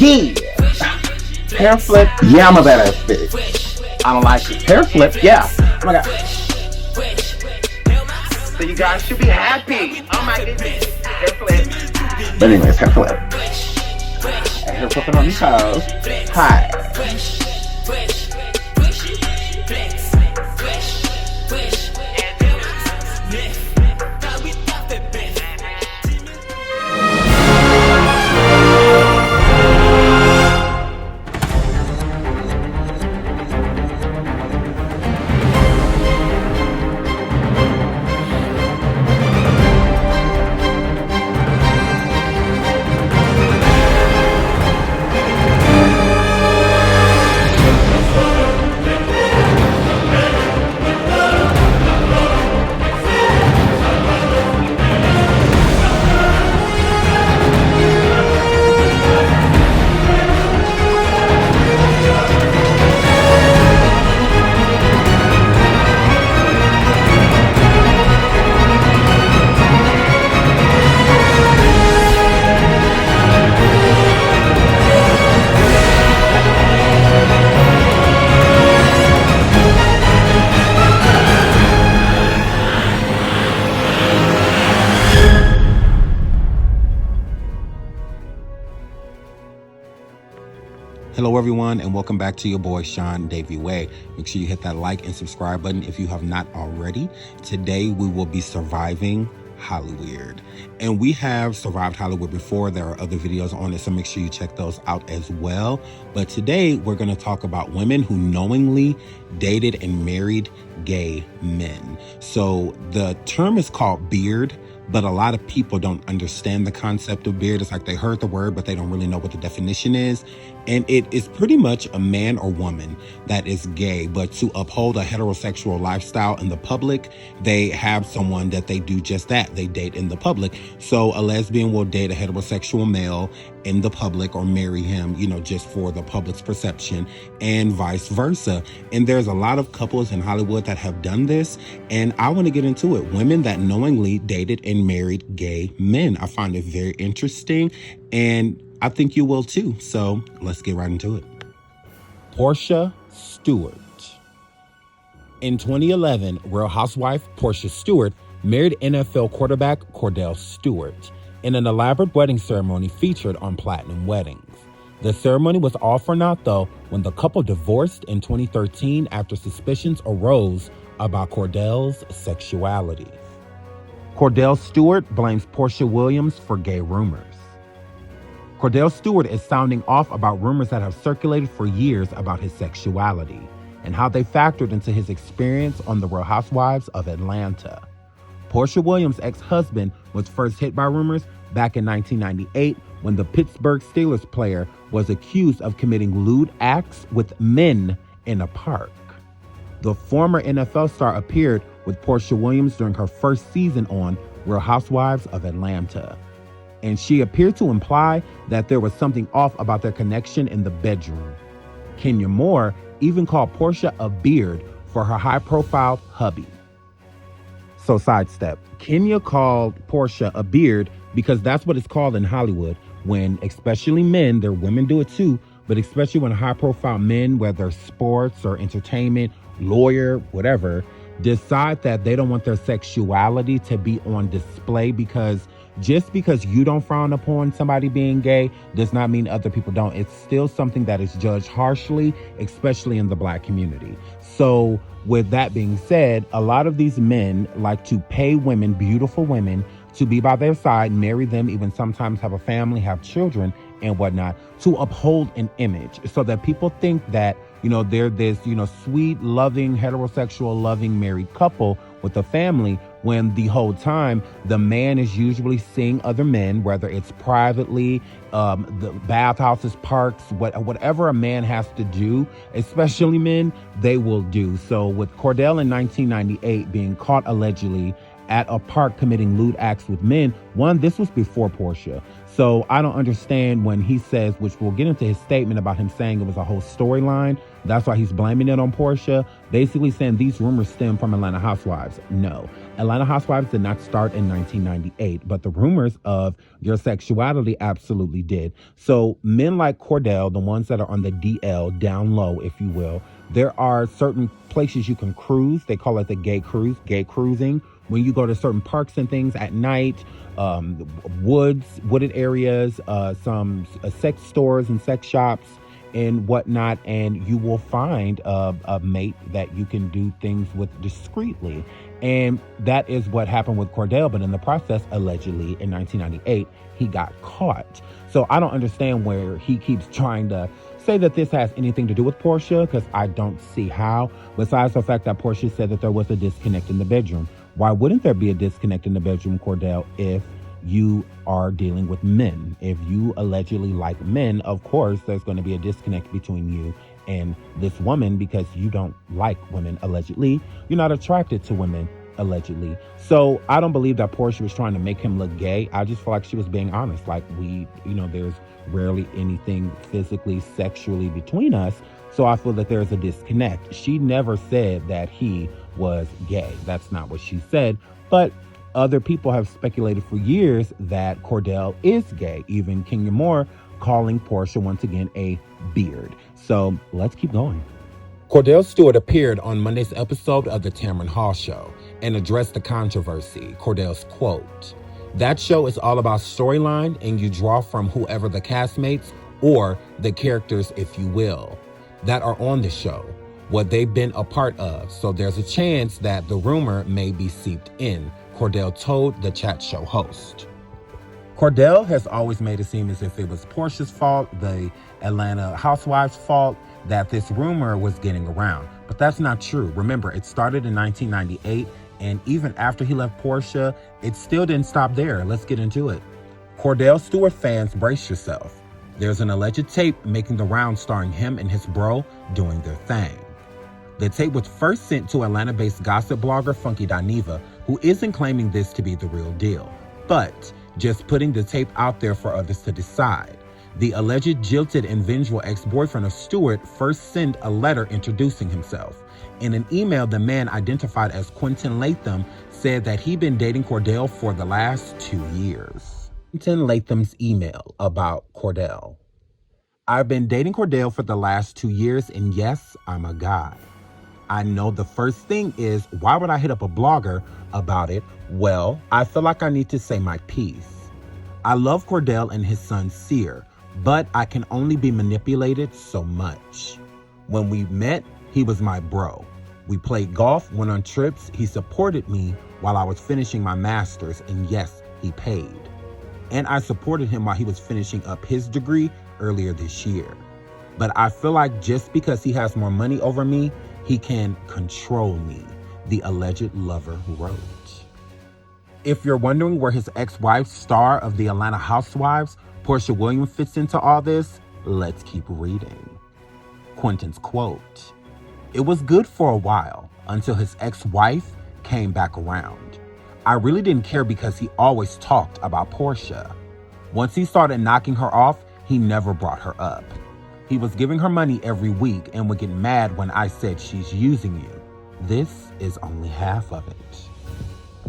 Yeah. Hair flip. Yeah, I'm a badass bitch. I don't like it. Hair flip. Yeah. Oh my god. So you guys should be happy. Oh my goodness. Hair flip. But anyways, hair flip. And hair flipping on your toes. Hi. Hello everyone, and welcome back to your boy SeanDavieWay. Make sure you hit that like and subscribe button if you have not already. Today we will be surviving Hollyweird, and we have survived Hollyweird before. There are other videos on it, so make sure you check those out as well. But today we're going to talk about women who knowingly dated and married gay men. So the term is called beard, but a lot of people don't understand the concept of beard. It's like they heard the word, but they don't really know what the definition is. And it is pretty much a man or woman that is gay, but to uphold a heterosexual lifestyle in the public, they have someone that they do just that. They date in the public. So a lesbian will date a heterosexual male in the public or marry him, just for the public's perception, and vice versa. And there's a lot of couples in Hollywood that have done this, and I want to get into it. Women that knowingly dated and married gay men. I find it very interesting, and I think you will too. So let's get right into it. Portia Stewart. In 2011, Real Housewife Portia Stewart married NFL quarterback Cordell Stewart in an elaborate wedding ceremony featured on Platinum Weddings. The ceremony was all for naught, though, when the couple divorced in 2013 after suspicions arose about Cordell's sexuality. Cordell Stewart blames Portia Williams for gay rumors. Cordell Stewart is sounding off about rumors that have circulated for years about his sexuality and how they factored into his experience on The Real Housewives of Atlanta. Portia Williams' ex-husband was first hit by rumors back in 1998 when the Pittsburgh Steelers player was accused of committing lewd acts with men in a park. The former NFL star appeared with Portia Williams during her first season on Real Housewives of Atlanta, and she appeared to imply that there was something off about their connection in the bedroom. Kenya Moore even called Portia a beard for her high-profile hubby. So sidestep, Kenya called Portia a beard because that's what it's called in Hollywood when, especially men, their women do it too, but especially when high-profile men, whether sports or entertainment, lawyer, whatever, decide that they don't want their sexuality to be on display, because just because you don't frown upon somebody being gay does not mean other people don't. It's still something that is judged harshly, especially in the Black community. So with that being said, a lot of these men like to pay women, beautiful women, to be by their side, marry them, even sometimes have a family, have children and whatnot, to uphold an image so that people think that, they're this, sweet, loving, heterosexual, loving married couple with a family, when the whole time the man is usually seeing other men, whether it's privately, the bathhouses, parks, whatever a man has to do, especially men, they will do. So with Cordell in 1998 being caught allegedly at a park committing lewd acts with men, one, this was before Portia. So I don't understand when he says, which we'll get into his statement about him saying it was a whole storyline. That's why he's blaming it on Portia, basically saying these rumors stem from Atlanta Housewives. No. Atlanta Housewives did not start in 1998, but the rumors of your sexuality absolutely did. So men like Cordell, the ones that are on the DL, down low, if you will, there are certain places you can cruise. They call it the gay cruise, gay cruising. When you go to certain parks and things at night, wooded areas, some sex stores and sex shops and whatnot, and you will find a mate that you can do things with discreetly. And that is what happened with Cordell, but in the process, allegedly, in 1998, he got caught. So I don't understand where he keeps trying to say that this has anything to do with Portia, because I don't see how, besides the fact that Portia said that there was a disconnect in the bedroom. Why wouldn't there be a disconnect in the bedroom, Cordell, if you are dealing with men? If you allegedly like men, of course, there's going to be a disconnect between you and this woman because you don't like women, allegedly. You're not attracted to women, allegedly. So I don't believe that Portia was trying to make him look gay. I just feel like she was being honest. Like there's rarely anything physically, sexually between us. So I feel that there's a disconnect. She never said that he was gay. That's not what she said. But other people have speculated for years that Cordell is gay. Even Kenya Moore calling Portia once again a beard. So let's keep going. Cordell Stewart appeared on Monday's episode of the Tamron Hall Show and addressed the controversy. Cordell's quote, "That show is all about storyline, and you draw from whoever the castmates or the characters, if you will, that are on the show, what they've been a part of. So there's a chance that the rumor may be seeped in," Cordell told the chat show host. Cordell has always made it seem as if it was Portia's fault, the Atlanta Housewives' fault, that this rumor was getting around. But that's not true. Remember, it started in 1998, and even after he left Portia, it still didn't stop there. Let's get into it. Cordell Stewart fans, brace yourself. There's an alleged tape making the rounds starring him and his bro doing their thing. The tape was first sent to Atlanta-based gossip blogger Funky Dineva, who isn't claiming this to be the real deal, but just putting the tape out there for others to decide. The alleged jilted and vengeful ex-boyfriend of Stewart first sent a letter introducing himself. In an email, the man, identified as Quentin Latham, said that he'd been dating Cordell for the last 2 years. Quentin Latham's email about Cordell. "I've been dating Cordell for the last 2 years, and yes, I'm a guy. I know the first thing is, why would I hit up a blogger about it? Well, I feel like I need to say my piece. I love Cordell and his son Sear, but I can only be manipulated so much. When we met, he was my bro. We played golf, went on trips. He supported me while I was finishing my master's, and yes, he paid. And I supported him while he was finishing up his degree earlier this year. But I feel like just because he has more money over me, he can control me," the alleged lover wrote. If you're wondering where his ex-wife, star of the Atlanta Housewives, Portia Williams, fits into all this, let's keep reading. Quentin's quote, "It was good for a while until his ex-wife came back around. I really didn't care because he always talked about Portia. Once he started knocking her off, he never brought her up. He was giving her money every week and would get mad when I said she's using you. This is only half of it."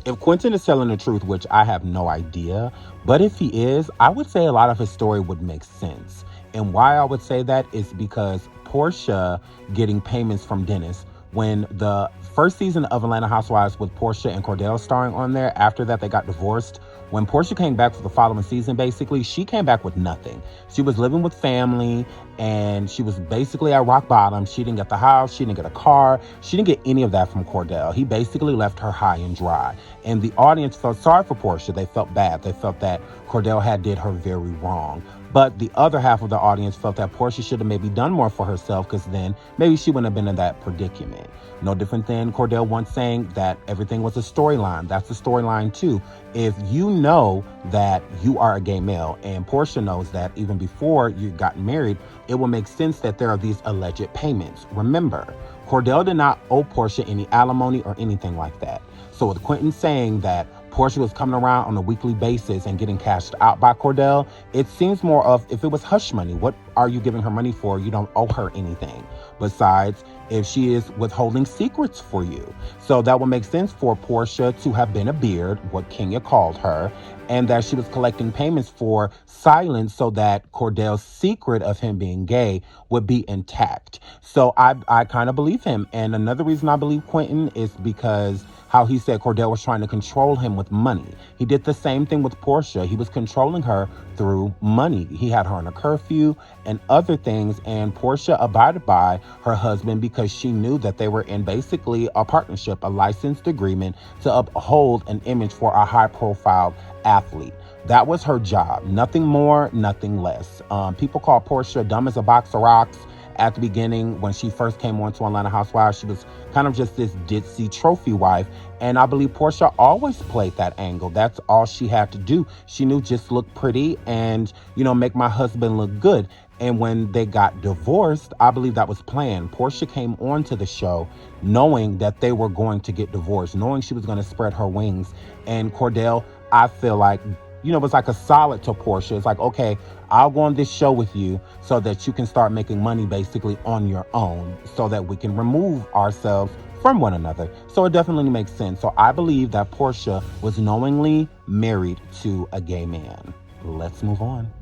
If Quentin is telling the truth, which I have no idea, but if he is, I would say a lot of his story would make sense. And why I would say that is because Portia getting payments from Dennis, when the first season of Atlanta Housewives with Portia and Cordell starring on there, after that they got divorced. When Portia came back for the following season, basically, she came back with nothing. She was living with family, and she was basically at rock bottom. She didn't get the house. She didn't get a car. She didn't get any of that from Cordell. He basically left her high and dry. And the audience felt sorry for Portia. They felt bad. They felt that Cordell had did her very wrong. But the other half of the audience felt that Portia should have maybe done more for herself, because then maybe she wouldn't have been in that predicament. No different than Cordell once saying that everything was a storyline. That's a storyline too. If you know that you are a gay male, and Portia knows that even before you got married, it will make sense that there are these alleged payments. Remember, Cordell did not owe Portia any alimony or anything like that. So with Quentin saying that Portia was coming around on a weekly basis and getting cashed out by Cordell, it seems more of, if it was hush money, what are you giving her money for? You don't owe her anything. besides if she is withholding secrets for you. So that would make sense for Portia to have been a beard, what Kenya called her, and that she was collecting payments for silence so that Cordell's secret of him being gay would be intact. So I kind of believe him. And another reason I believe Quentin is because how he said Cordell was trying to control him with money. He did the same thing with Portia. He was controlling her through money. He had her on a curfew and other things, and Portia abided by her husband because she knew that they were in basically a partnership, a licensed agreement to uphold an image for a high-profile athlete. That was her job. Nothing more, nothing less. People call Portia dumb as a box of rocks. At the beginning, when she first came on to Atlanta Housewives, she was kind of just this ditzy trophy wife. And I believe Portia always played that angle. That's all she had to do. She knew just look pretty and, make my husband look good. And when they got divorced, I believe that was planned. Portia came onto the show knowing that they were going to get divorced, knowing she was going to spread her wings. And Cordell, I feel like, was like a solid to Portia. It's like, okay, I'll go on this show with you so that you can start making money basically on your own so that we can remove ourselves from one another. So it definitely makes sense. So I believe that Portia was knowingly married to a gay man. Let's move on.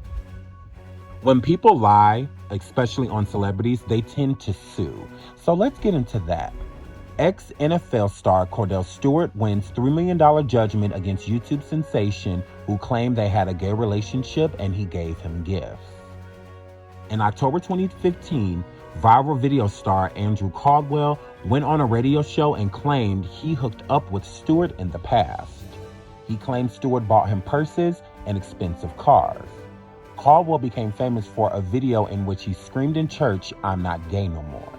When people lie, especially on celebrities, they tend to sue. So let's get into that. Ex-NFL star Cordell Stewart wins $3 million judgment against YouTube sensation who claimed they had a gay relationship and he gave him gifts. In October 2015, viral video star Andrew Caldwell went on a radio show and claimed he hooked up with Stewart in the past. He claimed Stewart bought him purses and expensive cars. Caldwell became famous for a video in which he screamed in church, "I'm not gay no more."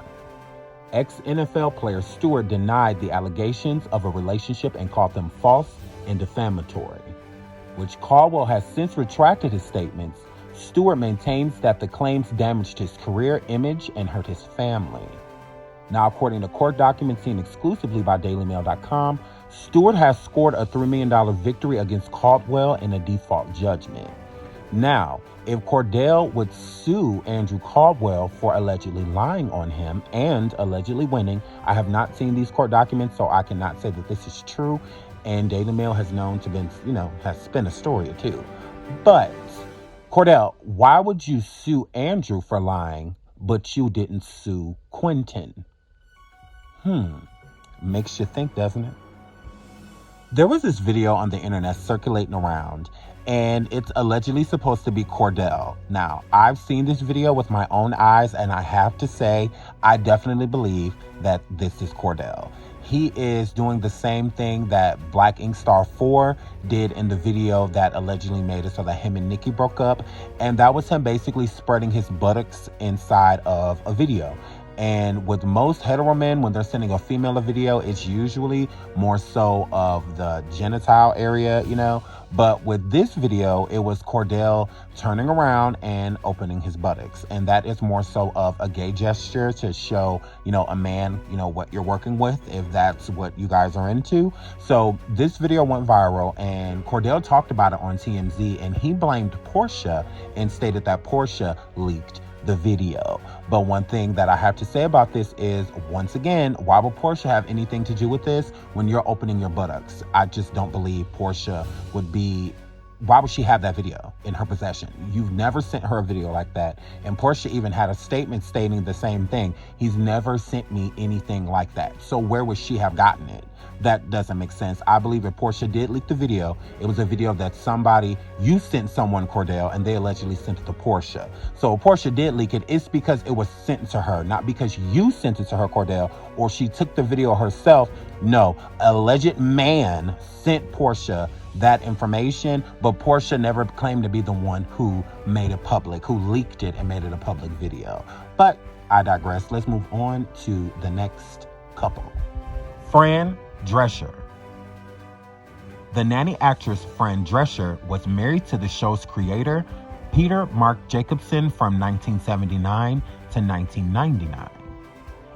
Ex-NFL player Stewart denied the allegations of a relationship and called them false and defamatory, which Caldwell has since retracted his statements. Stewart maintains that the claims damaged his career image and hurt his family. Now, according to court documents seen exclusively by DailyMail.com, Stewart has scored a $3 million victory against Caldwell in a default judgment. Now, if Cordell would sue Andrew Caldwell for allegedly lying on him and allegedly winning, I have not seen these court documents, so I cannot say that this is true. And Daily Mail has known to been, has spin a story or two. But Cordell, why would you sue Andrew for lying, but you didn't sue Quentin? Makes you think, doesn't it? There was this video on the internet circulating around, and it's allegedly supposed to be Cordell. Now, I've seen this video with my own eyes, and I have to say, I definitely believe that this is Cordell. He is doing the same thing that Black Ink Star 4 did in the video that allegedly made it so that him and Nikki broke up. And that was him basically spreading his buttocks inside of a video. And with most hetero men, when they're sending a female a video, it's usually more so of the genital area, But with this video, it was Cordell turning around and opening his buttocks. And that is more so of a gay gesture to show, a man, what you're working with, if that's what you guys are into. So this video went viral, and Cordell talked about it on TMZ, and he blamed Portia and stated that Portia leaked the video. But one thing that I have to say about this is, once again, why would Portia have anything to do with this when you're opening your buttocks? I just don't believe Portia would be. Why would she have that video in her possession? You've never sent her a video like that. And Portia even had a statement stating the same thing. He's never sent me anything like that. So where would she have gotten it? That doesn't make sense. I believe if Portia did leak the video, it was a video that you sent someone, Cordell, and they allegedly sent it to Portia. So if Portia did leak it, it's because it was sent to her, not because you sent it to her, Cordell, or she took the video herself. No, alleged man sent Portia that information, but Portia never claimed to be the one who made it public, who leaked it and made it a public video. But I digress. Let's move on to the next couple. Fran Drescher. The nanny actress Fran Drescher was married to the show's creator, Peter Mark Jacobson, from 1979 to 1999.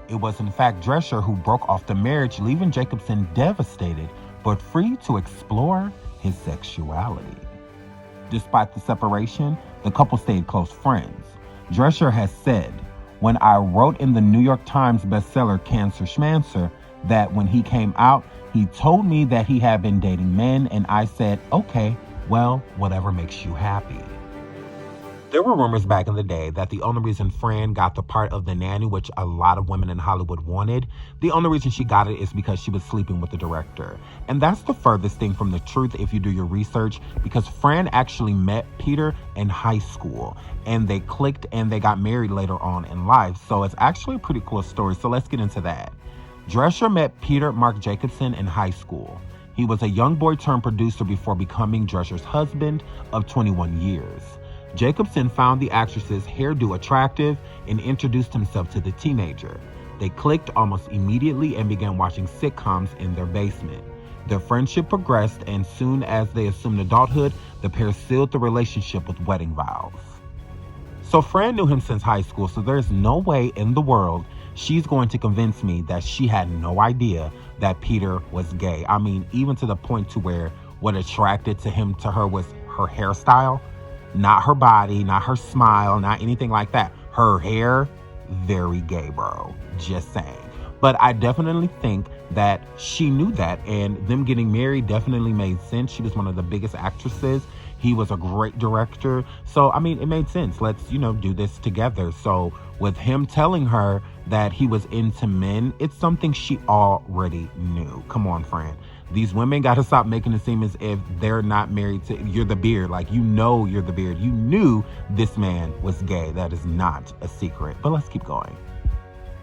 It was in fact Drescher who broke off the marriage, leaving Jacobson devastated but free to explore his sexuality. Despite the separation, the couple stayed close friends. Drescher has said, when I wrote in the New York Times bestseller Cancer Schmancer that when he came out, he told me that he had been dating men, and I said, okay, well, whatever makes you happy. There were rumors back in the day that the only reason Fran got the part of the nanny, which a lot of women in Hollywood wanted, the only reason she got it is because she was sleeping with the director. And that's the furthest thing from the truth if you do your research, because Fran actually met Peter in high school and they clicked and they got married later on in life. So it's actually a pretty cool story. So let's get into that. Drescher met Peter Mark Jacobson in high school. He was a young boy turned producer before becoming Drescher's husband of 21 years. Jacobson found the actress's hairdo attractive and introduced himself to the teenager. They clicked almost immediately and began watching sitcoms in their basement. Their friendship progressed, and soon as they assumed adulthood, the pair sealed the relationship with wedding vows. So Fran knew him since high school, so there's no way in the world she's going to convince me that she had no idea that Peter was gay. I mean, even to the point to where what attracted to her was her hairstyle. Not her body, not her smile, not anything like that. Her hair, very gay, bro. Just saying. But I definitely think that she knew that, and them getting married definitely made sense. She was one of the biggest actresses. He was a great director. So, I mean, it made sense. Let's, do this together. So with him telling her that he was into men, it's something she already knew. Come on, Fran. These women got to stop making it seem as if they're not married to, you're the beard. Like, you're the beard. You knew this man was gay. That is not a secret. But let's keep going.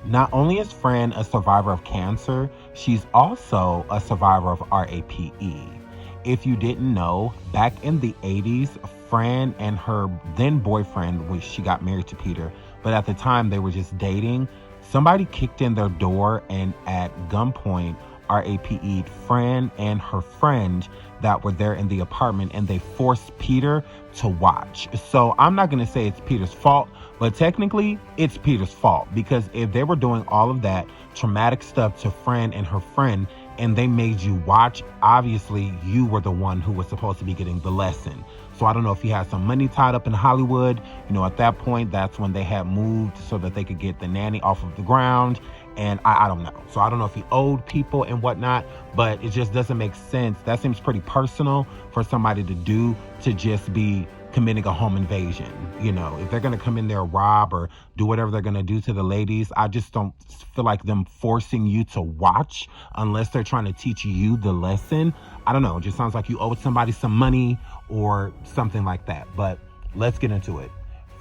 Not only is Fran a survivor of cancer, she's also a survivor of RAPE. If you didn't know, back in the 80s, Fran and her then boyfriend, which she got married to Peter, but at the time they were just dating, somebody kicked in their door and at gunpoint RAPE'd Fran and her friend that were there in the apartment, and they forced Peter to watch. So I'm not going to say it's Peter's fault, but technically it's Peter's fault, because if they were doing all of that traumatic stuff to Fran and her friend and they made you watch, obviously you were the one who was supposed to be getting the lesson. So I don't know if he had some money tied up in Hollywood. At that point, that's when they had moved so that they could get the nanny off of the ground. And I don't know. So I don't know if he owed people and whatnot, but it just doesn't make sense. That seems pretty personal for somebody to do, to just be committing a home invasion. If they're going to come in there, rob or do whatever they're going to do to the ladies, I just don't feel like them forcing you to watch unless they're trying to teach you the lesson. I don't know. It just sounds like you owed somebody some money or something like that. But let's get into it.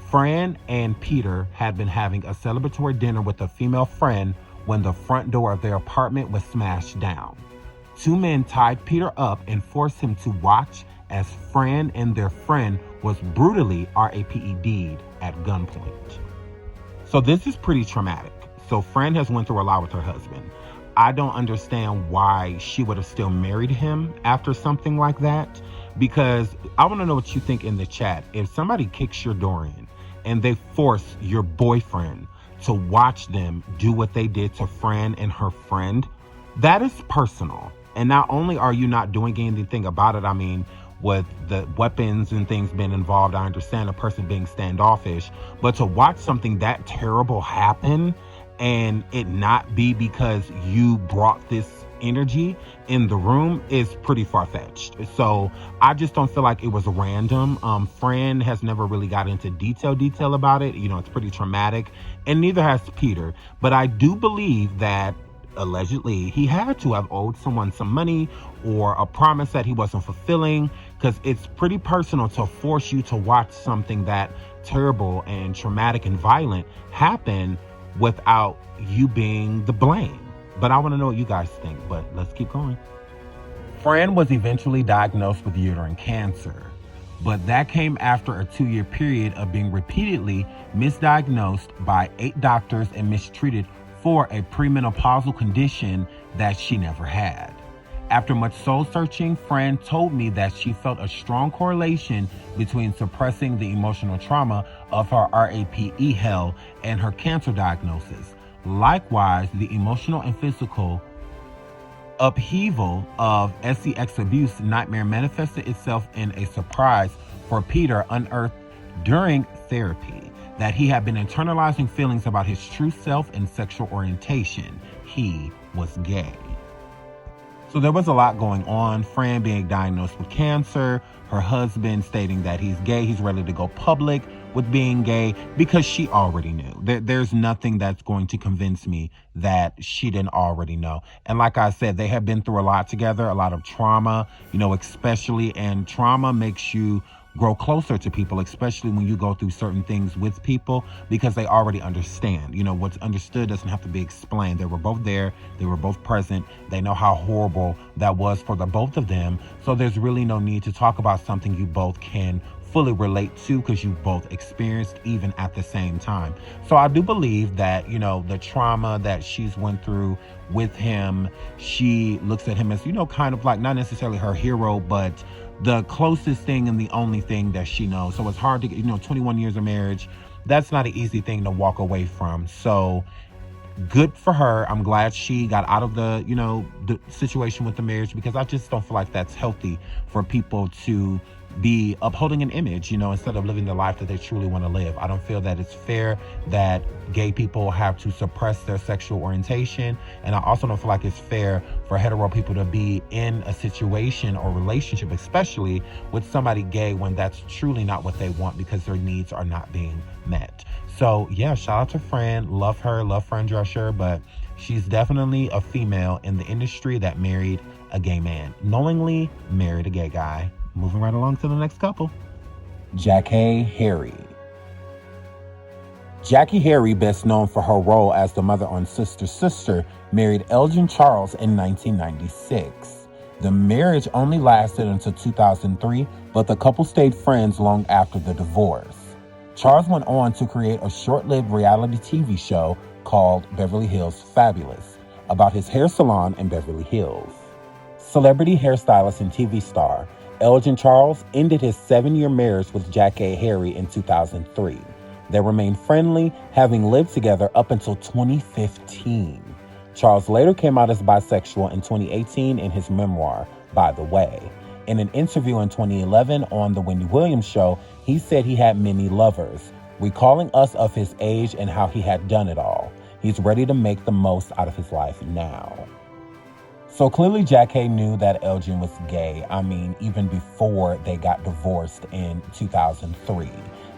Fran and Peter had been having a celebratory dinner with a female friend when the front door of their apartment was smashed down. Two men tied Peter up and forced him to watch as Fran and their friend was brutally RAPE'd at gunpoint. So this is pretty traumatic. So Fran has went through a lot with her husband. I don't understand why she would have still married him after something like that, because I want to know what you think in the chat. If somebody kicks your door in and they force your boyfriend to watch them do what they did to Fran and her friend, that is personal. And not only are you not doing anything about it, I mean, with the weapons and things being involved, I understand a person being standoffish, but to watch something that terrible happen and it not be because you brought this energy in the room is pretty far-fetched. So I just don't feel like it was random. Fran has never really got into detail about it. It's pretty traumatic, and neither has Peter. But I do believe that allegedly he had to have owed someone some money or a promise that he wasn't fulfilling, because it's pretty personal to force you to watch something that terrible and traumatic and violent happen without you being the blame. But I want to know what you guys think, but let's keep going. Fran was eventually diagnosed with uterine cancer, but that came after a 2-year period of being repeatedly misdiagnosed by 8 doctors and mistreated for a premenopausal condition that she never had. After much soul searching, Fran told me that she felt a strong correlation between suppressing the emotional trauma of her RAPE hell and her cancer diagnosis. Likewise, the emotional and physical upheaval of sex abuse nightmare manifested itself in a surprise for Peter unearthed during therapy. that he had been internalizing feelings about his true self and sexual orientation. He was gay. So there was a lot going on. Fran being diagnosed with cancer, her husband stating that he's gay, he's ready to go public with being gay, because she already knew. There's nothing that's going to convince me that she didn't already know. And like I said, they have been through a lot together, a lot of trauma, especially, and trauma makes you grow closer to people, especially when you go through certain things with people, because they already understand. What's understood doesn't have to be explained. They were both there. They were both present. They know how horrible that was for the both of them. So there's really no need to talk about something you both can fully relate to, because you both experienced even at the same time. So I do believe that, the trauma that she's went through with him, she looks at him as, kind of like not necessarily her hero, but the closest thing and the only thing that she knows. So it's hard to get, 21 years of marriage. That's not an easy thing to walk away from. So good for her. I'm glad she got out of the, the situation with the marriage, because I just don't feel like that's healthy for people to be upholding an image, instead of living the life that they truly want to live. I don't feel that it's fair that gay people have to suppress their sexual orientation. And I also don't feel like it's fair for hetero people to be in a situation or relationship, especially with somebody gay, when that's truly not what they want, because their needs are not being met. So yeah, shout out to Fran. Love her, love Fran Drescher, but she's definitely a female in the industry that married a gay man, knowingly married a gay guy. Moving right along to the next couple. Jackée Harry. Jackée Harry, best known for her role as the mother on Sister Sister, married Elgin Charles in 1996. The marriage only lasted until 2003, but the couple stayed friends long after the divorce. Charles went on to create a short-lived reality TV show called Beverly Hills Fabulous, about his hair salon in Beverly Hills. Celebrity hairstylist and TV star Elgin Charles ended his 7-year marriage with Jackée Harry in 2003. They remained friendly, having lived together up until 2015. Charles later came out as bisexual in 2018 in his memoir, By the Way. In an interview in 2011 on The Wendy Williams Show, he said he had many lovers, recalling us of his age and how he had done it all. He's ready to make the most out of his life now. So clearly Jackée knew that Elgin was gay. Even before they got divorced in 2003.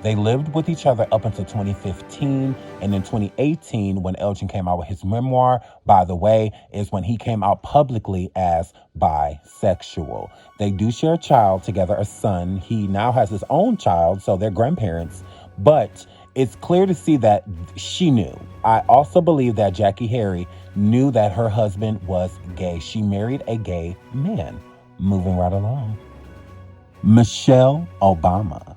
They lived with each other up until 2015. And in 2018, when Elgin came out with his memoir, By the Way, is when he came out publicly as bisexual. They do share a child together, a son. He now has his own child, so they're grandparents. But it's clear to see that she knew. I also believe that Jackée Harry knew that her husband was gay. She married a gay man. Moving right along. Michelle Obama.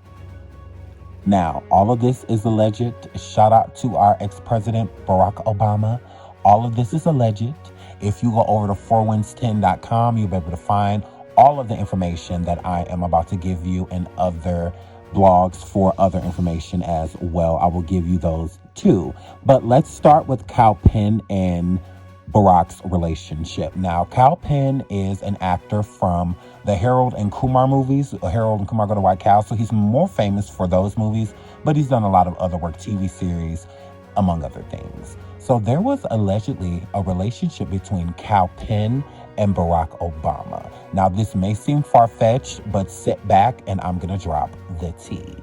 Now, all of this is alleged. Shout out to our ex-president, Barack Obama. All of this is alleged. If you go over to 4winds10.com, you'll be able to find all of the information that I am about to give you and other blogs for other information as well. I will give you those too. But let's start with Kal Penn and Barack's relationship. Now, Kal Penn is an actor from the Harold and Kumar movies. Harold and Kumar Go to White Cow. So he's more famous for those movies, but he's done a lot of other work, TV series, among other things. So there was allegedly a relationship between Kal Penn and Barack Obama. Now, this may seem far-fetched, but sit back and I'm going to drop the tea.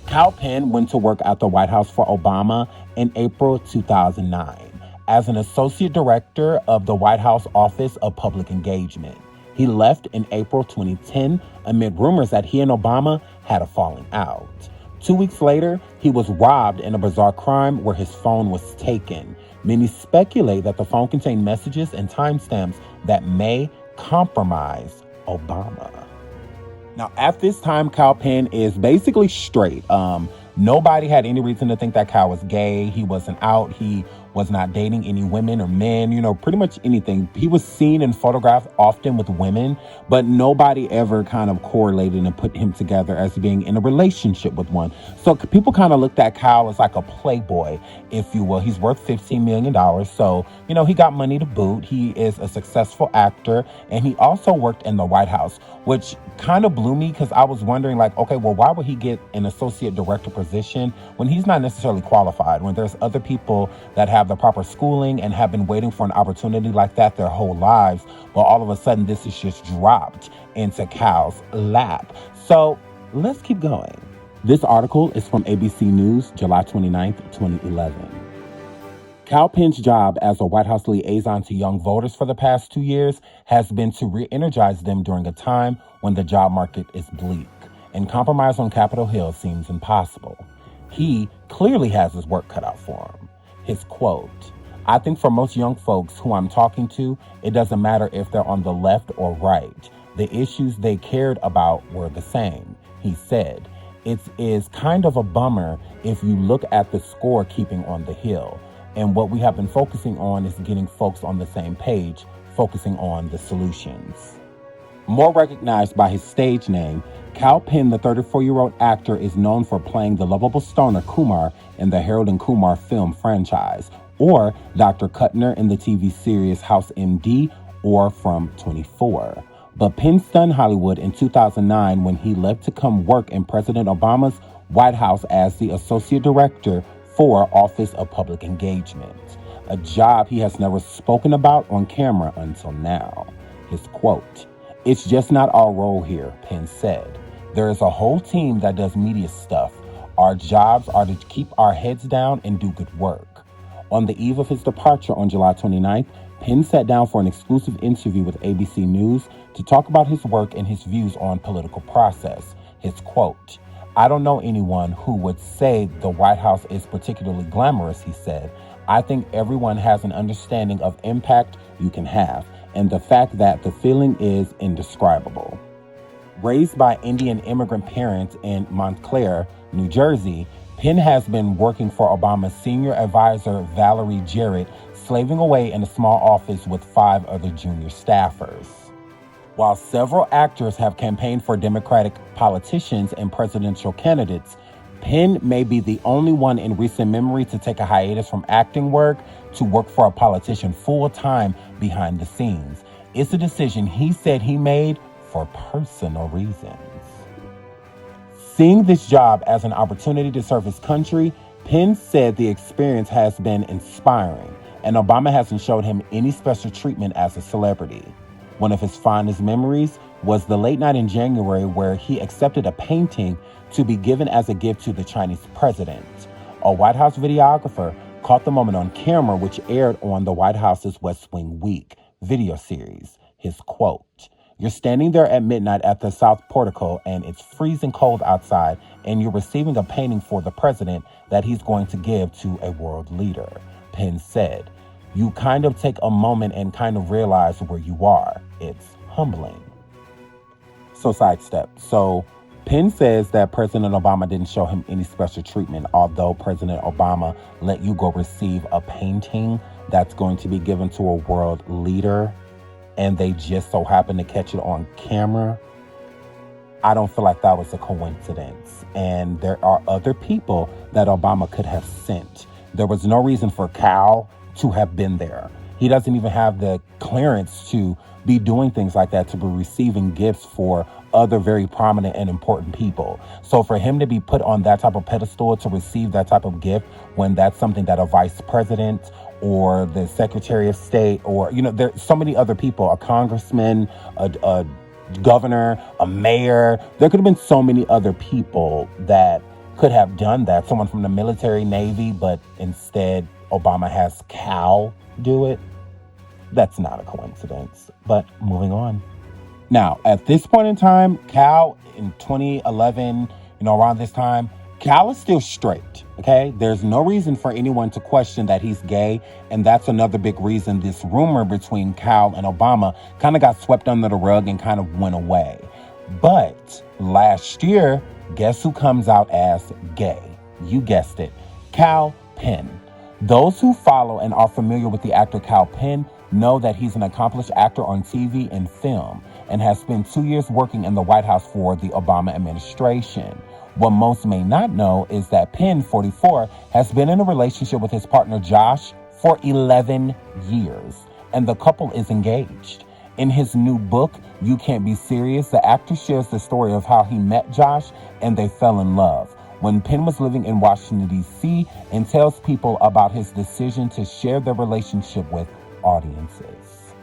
Kal Penn went to work at the White House for Obama in April 2009 as an associate director of the White House Office of Public Engagement. He left in April 2010 amid rumors that he and Obama had a falling out. 2 weeks later, he was robbed in a bizarre crime where his phone was taken. Many speculate that the phone contained messages and timestamps that may compromise Obama. Now, at this time, Kal Penn is basically straight. Nobody had any reason to think that Kal was gay. He wasn't out. He was not dating any women or men, pretty much anything. He was seen and photographed often with women, but nobody ever kind of correlated and put him together as being in a relationship with one. So people kind of looked at Kyle as like a playboy, if you will. He's worth $15 million. So, he got money to boot. He is a successful actor, and he also worked in the White House, which kind of blew me because I was wondering, like, okay, well, why would he get an associate director position when he's not necessarily qualified, when there's other people that have the proper schooling and have been waiting for an opportunity like that their whole lives, but all of a sudden this is just dropped into Kyle's lap. So let's keep going. This article is from ABC News, July 29th, 2011. Kal Penn's job as a White House liaison to young voters for the past 2 years has been to re-energize them during a time when the job market is bleak and compromise on Capitol Hill seems impossible. He clearly has his work cut out for him. His quote, "I think for most young folks who I'm talking to, it doesn't matter if they're on the left or right. The issues they cared about were the same," he said. "It is kind of a bummer if you look at the score keeping on the Hill. And what we have been focusing on is getting folks on the same page, focusing on the solutions." More recognized by his stage name, Kal Penn, the 34-year-old actor, is known for playing the lovable stoner Kumar in the Harold and Kumar film franchise, or Dr. Kuttner in the TV series House MD, or from 24. But Penn stunned Hollywood in 2009 when he left to come work in President Obama's White House as the Associate Director for Office of Public Engagement, a job he has never spoken about on camera until now. His quote, "It's just not our role here," Penn said. "There is a whole team that does media stuff. Our jobs are to keep our heads down and do good work." On the eve of his departure on July 29th, Penn sat down for an exclusive interview with ABC News to talk about his work and his views on political process. His quote, "I don't know anyone who would say the White House is particularly glamorous," he said. "I think everyone has an understanding of impact you can have, and the fact that the feeling is indescribable." Raised by Indian immigrant parents in Montclair, New Jersey, Penn has been working for Obama's senior advisor, Valerie Jarrett, slaving away in a small office with 5 other junior staffers. While several actors have campaigned for Democratic politicians and presidential candidates, Penn may be the only one in recent memory to take a hiatus from acting work to work for a politician full-time behind the scenes. It's a decision he said he made for personal reasons. Seeing this job as an opportunity to serve his country, Penn said the experience has been inspiring, and Obama hasn't showed him any special treatment as a celebrity. One of his fondest memories was the late night in January where he accepted a painting to be given as a gift to the Chinese president. A White House videographer caught the moment on camera, which aired on the White House's West Wing Week video series. His quote, "You're standing there at midnight at the South Portico and it's freezing cold outside and you're receiving a painting for the president that he's going to give to a world leader," Penn said. "You kind of take a moment and kind of realize where you are. It's humbling." So sidestep. So Penn says that President Obama didn't show him any special treatment, although President Obama let you go receive a painting that's going to be given to a world leader, and they just so happened to catch it on camera. I don't feel like that was a coincidence. And there are other people that Obama could have sent. There was no reason for Kal to have been there. He doesn't even have the clearance to be doing things like that, to be receiving gifts for other very prominent and important people. So for him to be put on that type of pedestal to receive that type of gift when that's something that a vice president or the Secretary of State or, there's so many other people, a congressman, a governor, a mayor, there could have been so many other people that could have done that. Someone from the military, Navy, but instead Obama has Kal do it. That's not a coincidence, but moving on. Now, at this point in time, Kal in 2011, around this time, Kal is still straight, okay? There's no reason for anyone to question that he's gay, and that's another big reason this rumor between Kal and Obama kind of got swept under the rug and kind of went away. But last year, guess who comes out as gay? You guessed it, Kal Penn. Those who follow and are familiar with the actor Kal Penn know that he's an accomplished actor on TV and film and has spent 2 years working in the White House for the Obama administration. What most may not know is that Penn, 44, has been in a relationship with his partner Josh for 11 years, and the couple is engaged. In his new book, You Can't Be Serious, the actor shares the story of how he met Josh and they fell in love when Penn was living in Washington, D.C., and tells people about his decision to share their relationship with audiences.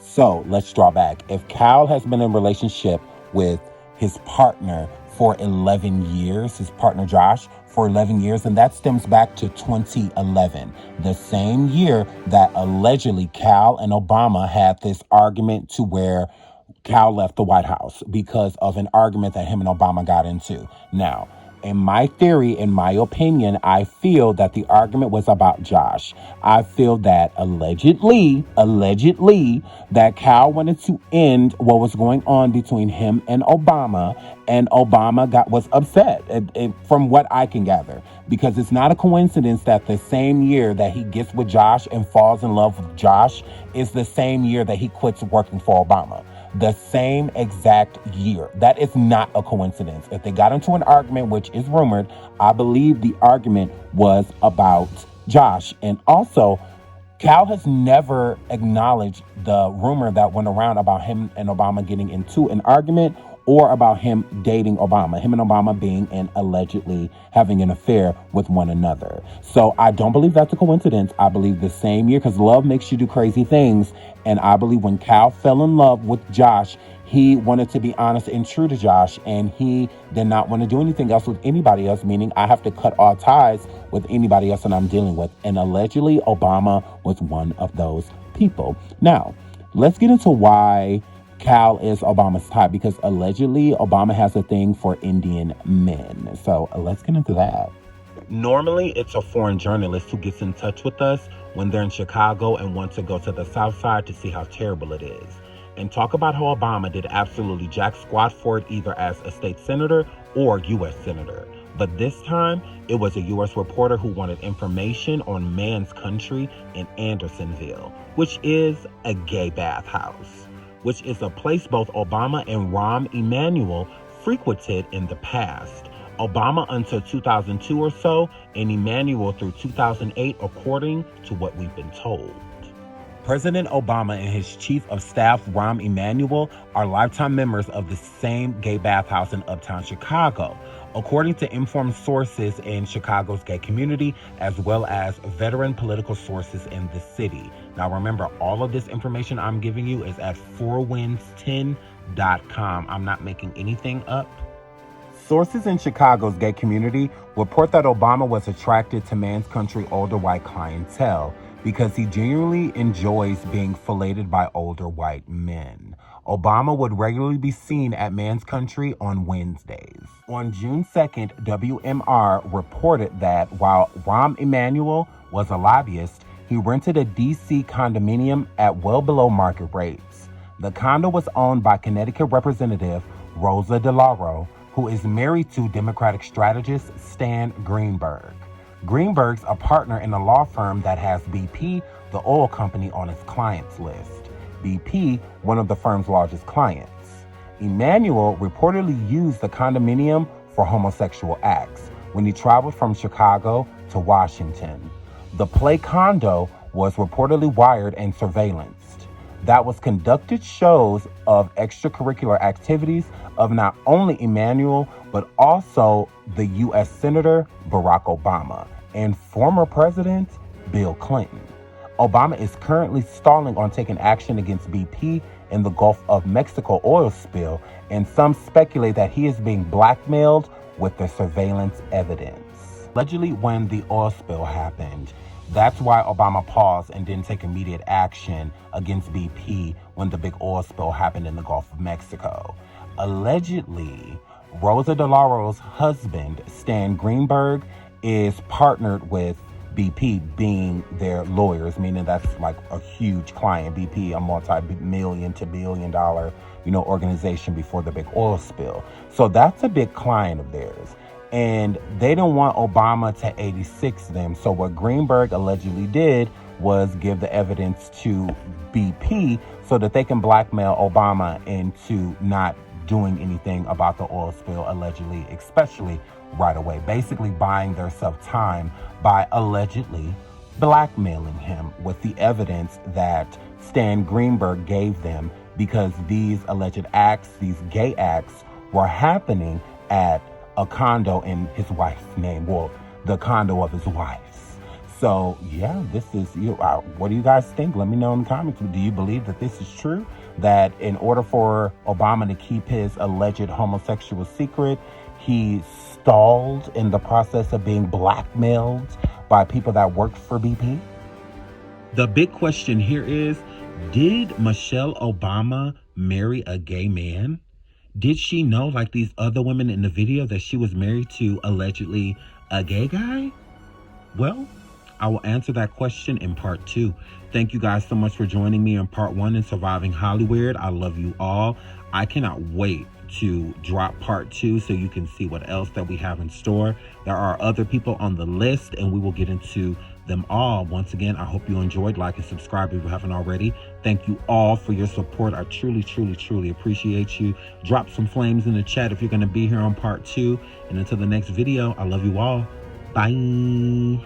So let's draw back. If Kal has been in a relationship with his partner for 11 years, his partner Josh, for 11 years, and that stems back to 2011, the same year that allegedly Kal and Obama had this argument to where Kal left the White House because of an argument that him and Obama got into. Now, in my theory, in my opinion, I feel that the argument was about Josh. I feel that allegedly, that Kal wanted to end what was going on between him and Obama Obama was upset, from what I can gather, because it's not a coincidence that the same year that he gets with Josh and falls in love with Josh is the same year that he quits working for Obama. The same exact year. That is not a coincidence. If they got into an argument, which is rumored, I believe the argument was about Josh. And also, Kal has never acknowledged the rumor that went around about him and Obama getting into an argument or about him dating Obama, him and Obama being and allegedly having an affair with one another. So I don't believe that's a coincidence. I believe the same year, because love makes you do crazy things. And I believe when Kal fell in love with Josh, he wanted to be honest and true to Josh, and he did not want to do anything else with anybody else, meaning I have to cut all ties with anybody else that I'm dealing with. And allegedly, Obama was one of those people. Now, let's get into why Kal is Obama's type, because allegedly Obama has a thing for Indian men. So let's get into that. Normally, it's a foreign journalist who gets in touch with us when they're in Chicago and want to go to the South Side to see how terrible it is, and talk about how Obama did absolutely jack squat for it, either as a state senator or U.S. senator. But this time, it was a U.S. reporter who wanted information on Man's Country in Andersonville, which is a gay bathhouse, which is a place both Obama and Rahm Emanuel frequented in the past. Obama until 2002 or so, and Emanuel through 2008, according to what we've been told. President Obama and his chief of staff, Rahm Emanuel, are lifetime members of the same gay bathhouse in Uptown Chicago, according to informed sources in Chicago's gay community, as well as veteran political sources in the city. Now remember, all of this information I'm giving you is at 4winds10.com. I'm not making anything up. Sources in Chicago's gay community report that Obama was attracted to Man's Country older white clientele because he genuinely enjoys being filleted by older white men. Obama would regularly be seen at Man's Country on Wednesdays. On June 2nd, WMR reported that while Rahm Emanuel was a lobbyist, he rented a D.C. condominium at well below market rates. The condo was owned by Connecticut Representative Rosa DeLauro, who is married to Democratic strategist Stan Greenberg. Greenberg's a partner in a law firm that has BP, the oil company, on its clients list. BP, one of the firm's largest clients. Emanuel reportedly used the condominium for homosexual acts when he traveled from Chicago to Washington. The play condo was reportedly wired and surveillanced. That was conducted shows of extracurricular activities of not only Emanuel, but also the U.S. Senator Barack Obama and former President Bill Clinton. Obama is currently stalling on taking action against BP in the Gulf of Mexico oil spill, and some speculate that he is being blackmailed with the surveillance evidence. Allegedly, when the oil spill happened, that's why Obama paused and didn't take immediate action against BP when the big oil spill happened in the Gulf of Mexico. Allegedly, Rosa DeLauro's husband, Stan Greenberg, is partnered with BP, being their lawyers, meaning that's like a huge client. BP, a multi-million to billion-dollar, organization before the big oil spill. So that's a big client of theirs. And they didn't want Obama to 86 them. So what Greenberg allegedly did was give the evidence to BP so that they can blackmail Obama into not doing anything about the oil spill, allegedly, especially right away. Basically buying themselves time by allegedly blackmailing him with the evidence that Stan Greenberg gave them, because these alleged acts, these gay acts, were happening at a condo in his wife's name, well, the condo of his wife's. So yeah, this is, what do you guys think? Let me know in the comments. Do you believe that this is true? That in order for Obama to keep his alleged homosexual secret, he stalled in the process of being blackmailed by people that worked for BP? The big question here is, did Michelle Obama marry a gay man? Did she know, like these other women in the video, that she was married to allegedly a gay guy? Well, I will answer that question in part 2. Thank you guys so much for joining me in part 1 in Surviving Hollyweird. I love you all. I cannot wait to drop part 2 so you can see what else that we have in store. There are other people on the list and we will get into them all. Once again, I hope you enjoyed. Like and subscribe if you haven't already. Thank you all for your support. I truly appreciate you. Drop some flames in the chat if you're going to be here on part 2. And until the next video, I love you all. Bye.